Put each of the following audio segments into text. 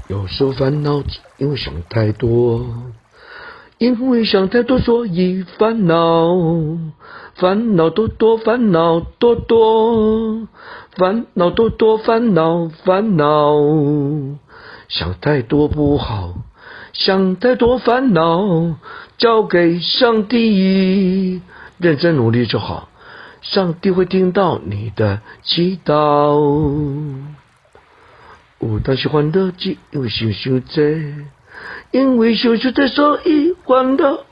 有时候烦恼，因为想太多，因为想太多，所以烦恼。烦恼多多，烦恼多多，烦恼多多，烦恼烦恼。想太多不好，想太多烦恼，交给上帝，认真努力就好，上帝会听到你的祈祷。有当时烦恼，只因为想太多，因为想太多，所以烦恼。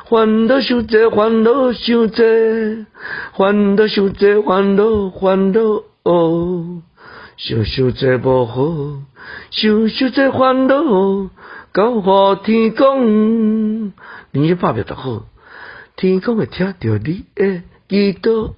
烦恼想多，烦恼想多，烦恼想多，烦恼烦恼。想多不好，想多烦恼，交予天公，你去拍表就好，天公会听到你的祈祷。